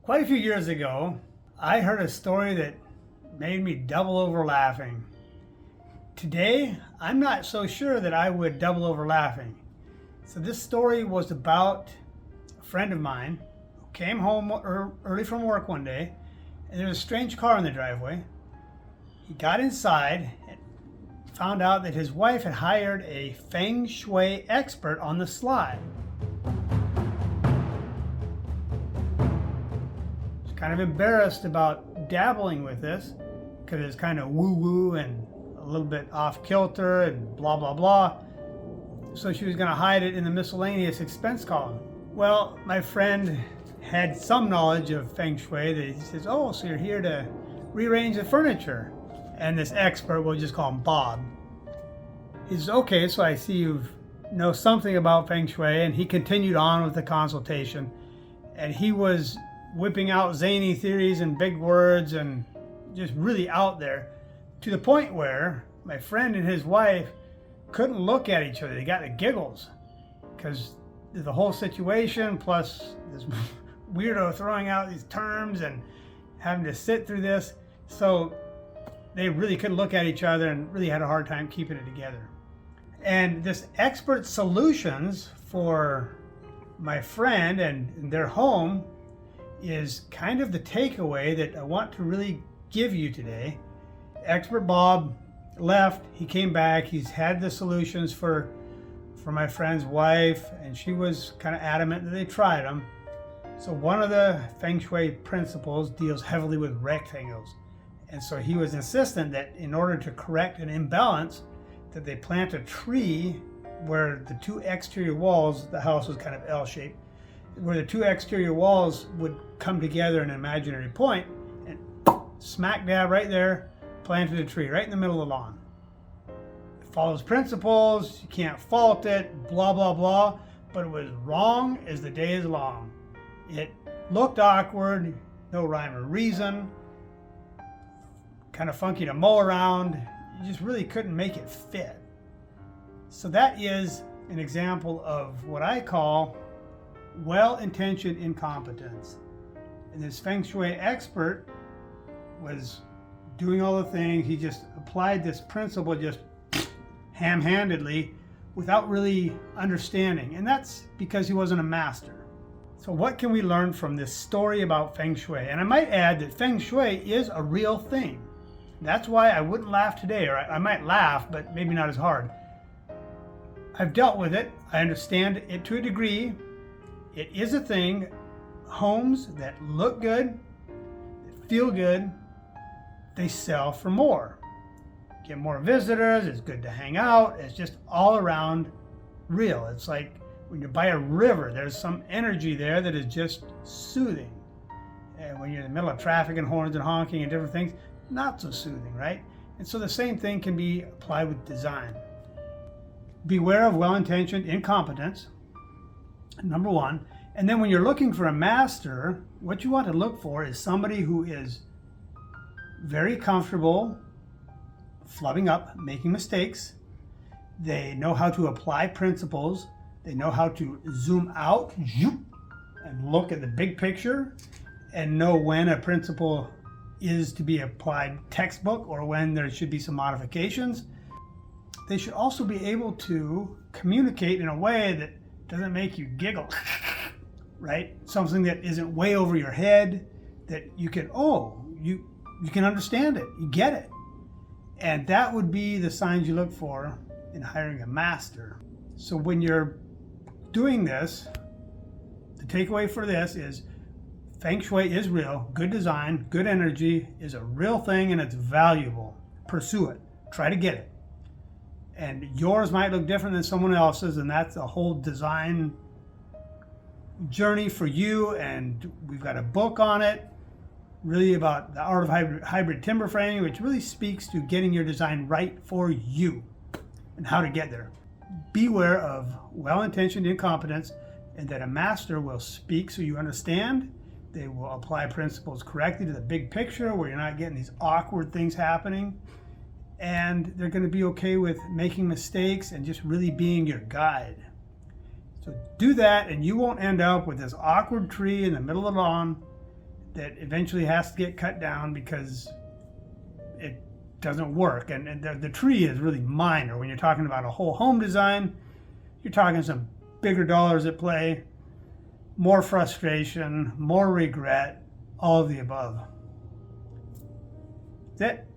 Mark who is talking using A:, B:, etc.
A: Quite a few years ago, I heard a story that made me double over laughing. Today, I'm not so sure that I would double over laughing. So this story was about a friend of mine who came home early from work one day, and there was a strange car in the driveway. He got inside and found out that his wife had hired a Feng Shui expert on the sly. Kind of embarrassed about dabbling with this because it's kind of woo-woo and a little bit off kilter and blah blah blah. So she was going to hide it in the miscellaneous expense column. Well, my friend had some knowledge of Feng Shui. That he says, "Oh, so you're here to rearrange the furniture?" And this expert, we'll just call him Bob. He says, "Okay, so I see you know something about Feng Shui," and he continued on with the consultation, and he was whipping out zany theories and big words and just really out there, to the point where my friend and his wife couldn't look at each other. They got the giggles because the whole situation, plus this weirdo throwing out these terms and having to sit through this. So they really couldn't look at each other and really had a hard time keeping it together. And this expert solutions for my friend and their home is kind of the takeaway that I want to really give you today. Expert Bob left, he came back, he's had the solutions for my friend's wife, and she was kind of adamant that they tried them. So one of the Feng Shui principles deals heavily with rectangles. And so he was insistent that in order to correct an imbalance, that they plant a tree where the two exterior walls, the house was kind of L-shaped, where the two exterior walls would come together in an imaginary point, and smack dab right there, planted a tree right in the middle of the lawn. It follows principles, you can't fault it, blah, blah, blah, but it was wrong as the day is long. It looked awkward, no rhyme or reason, kind of funky to mow around, you just really couldn't make it fit. So that is an example of what I call well-intentioned incompetence. And this Feng Shui expert was doing all the things. He just applied this principle just ham-handedly without really understanding. And that's because he wasn't a master. So what can we learn from this story about Feng Shui? And I might add that Feng Shui is a real thing. That's why I wouldn't laugh today, or I might laugh, but maybe not as hard. I've dealt with it. I understand it to a degree. It is a thing. Homes that look good, that feel good, they sell for more. Get more visitors, it's good to hang out, it's just all around real. It's like when you buy a river, there's some energy there that is just soothing. And when you're in the middle of traffic and horns and honking and different things, not so soothing, right? And so the same thing can be applied with design. Beware of well-intentioned incompetence. Number one. And then when you're looking for a master, what you want to look for is somebody who is very comfortable flubbing up, making mistakes. They know how to apply principles. They know how to zoom out and look at the big picture and know when a principle is to be applied textbook or when there should be some modifications. They should also be able to communicate in a way that doesn't make you giggle, right? Something that isn't way over your head, that you can, you can understand it, you get it. And that would be the signs you look for in hiring a master. So when you're doing this, the takeaway for this is Feng Shui is real, good design, good energy is a real thing, and it's valuable. Pursue it, try to get it. And yours might look different than someone else's, and that's a whole design journey for you. And we've got a book on it, really about the art of hybrid timber framing, which really speaks to getting your design right for you and how to get there. Beware of well-intentioned incompetence, and that a master will speak so you understand. They will apply principles correctly to the big picture where you're not getting these awkward things happening. And they're going to be okay with making mistakes and just really being your guide. So do that, and you won't end up with this awkward tree in the middle of the lawn that eventually has to get cut down because it doesn't work. And the tree is really minor. When you're talking about a whole home design, you're talking some bigger dollars at play, more frustration, more regret, all of the above. That's it.